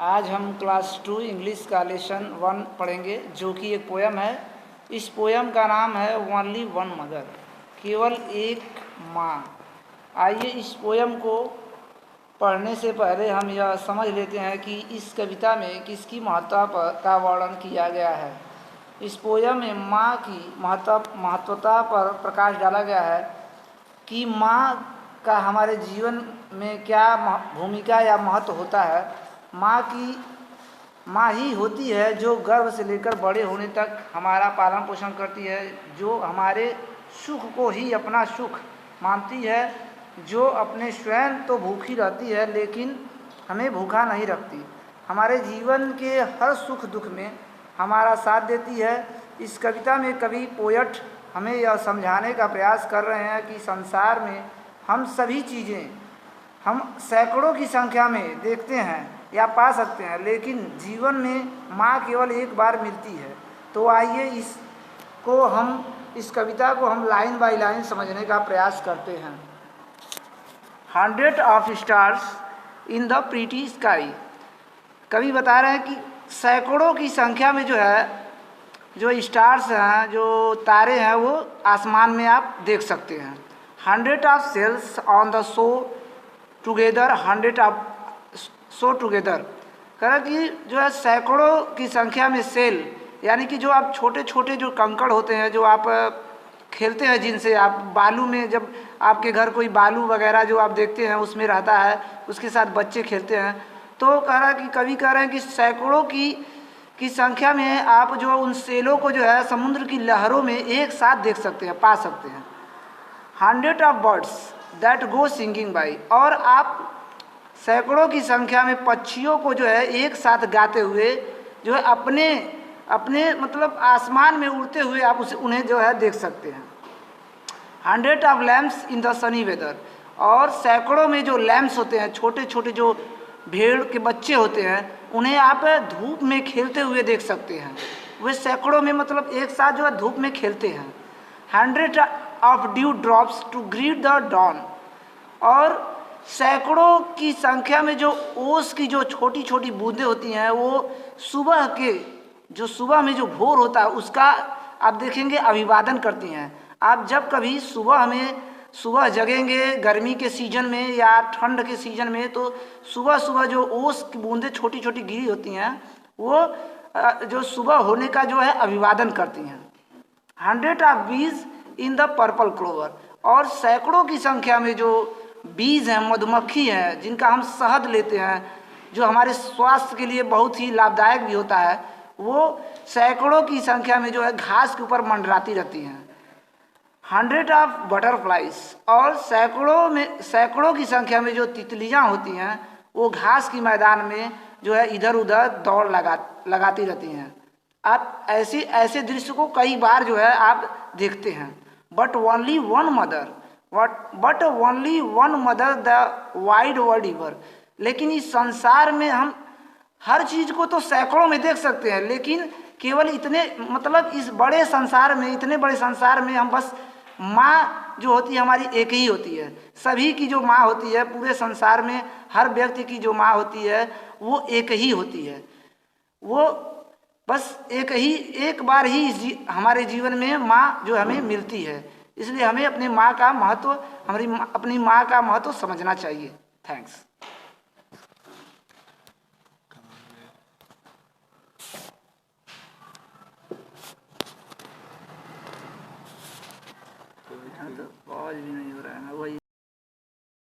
आज हम class 2 English का लेसन 1 पढ़ेंगे, जो कि एक पोयम है। इस पोयम का नाम है ओनली वन मदर, केवल एक माँ। आइए इस पोयम को पढ़ने से पहले हम यह समझ लेते हैं कि इस कविता में किसकी महत्ता का वर्णन किया गया है। इस पोयम में माँ की महत्वता पर प्रकाश डाला गया है कि माँ का हमारे जीवन में क्या भूमिका या महत्व होता है। माँ ही होती है जो गर्भ से लेकर बड़े होने तक हमारा पालन पोषण करती है, जो हमारे सुख को ही अपना सुख मानती है, जो अपने स्वयं तो भूखी रहती है लेकिन हमें भूखा नहीं रखती, हमारे जीवन के हर सुख दुख में हमारा साथ देती है। इस कविता में कवि पोएट हमें यह समझाने का प्रयास कर रहे हैं कि संसार में हम सभी चीज़ें हम सैकड़ों की संख्या में देखते हैं या पा सकते हैं, लेकिन जीवन में माँ केवल एक बार मिलती है। तो आइए इस कविता को हम लाइन बाय लाइन समझने का प्रयास करते हैं। 100 of stars in the pretty sky. कवि बता रहे हैं कि सैकड़ों की संख्या में जो स्टार्स हैं, जो तारे हैं, वो आसमान में आप देख सकते हैं। 100 of shells on the shore together, 100 of shore together. कह रहा कि जो है सैकड़ों की संख्या में सेल, यानी कि जो आप छोटे छोटे जो कंकड़ होते हैं, जो आप खेलते हैं, जिनसे आप बालू में, जब आपके घर कोई बालू वगैरह जो आप देखते हैं उसमें रहता है, उसके साथ बच्चे खेलते हैं। तो कह रहा है कि कवि कह रहे हैं कि सैकड़ों की संख्या में आप जो उन सेलों को जो है समुद्र की लहरों में एक साथ देख सकते हैं, पा सकते हैं। 100 of birds that go singing by. और आप सैकड़ों की संख्या में पक्षियों को जो है एक साथ गाते हुए जो है अपने मतलब आसमान में उड़ते हुए आप उन्हें जो है देख सकते हैं। 100 of lambs in the sunny weather. और सैकड़ों में जो लैम्प्स होते हैं, छोटे छोटे जो भेड़ के बच्चे होते हैं, उन्हें आप धूप में खेलते हुए देख सकते हैं। वे सैकड़ों में मतलब एक साथ जो है धूप में खेलते हैं। 100 of dew drops to greet the dawn. और सैकड़ों की संख्या में जो ओस की जो छोटी छोटी बूंदें होती हैं, वो सुबह में जो भोर होता है उसका आप देखेंगे अभिवादन करती हैं। आप जब कभी सुबह जगेंगे गर्मी के सीजन में या ठंड के सीजन में, तो सुबह सुबह जो ओस की बूंदें छोटी छोटी गिरी होती हैं, वो जो सुबह होने का जो है अभिवादन करती हैं। 100 ऑफ बीज इन द पर्पल क्लोवर। और सैकड़ों की संख्या में जो बीज हैं, मधुमक्खी हैं, जिनका हम शहद लेते हैं, जो हमारे स्वास्थ्य के लिए बहुत ही लाभदायक भी होता है, वो सैकड़ों की संख्या में जो है घास के ऊपर मंडराती रहती हैं। 100 ऑफ बटरफ्लाइज। और सैकड़ों की संख्या में जो तितलियां होती हैं, वो घास की मैदान में जो है इधर उधर दौड़ लगाती रहती हैं। आप ऐसे दृश्य को कई बार जो है आप देखते हैं। But only one mother the wide world ever. लेकिन इस संसार में हम हर चीज को तो सैकड़ों में देख सकते हैं, लेकिन केवल इतने मतलब इस बड़े संसार में, इतने बड़े संसार में हम बस माँ जो होती है हमारी एक ही होती है। सभी की जो माँ होती है, पूरे संसार में हर व्यक्ति की जो माँ होती है वो एक ही होती है। वो बस एक बार ही हमारे जीवन में माँ जो हमें मिलती है। इसलिए हमें अपनी माँ का महत्व समझना चाहिए। थैंक्स। तो पॉज भी नहीं हो रहा है वही।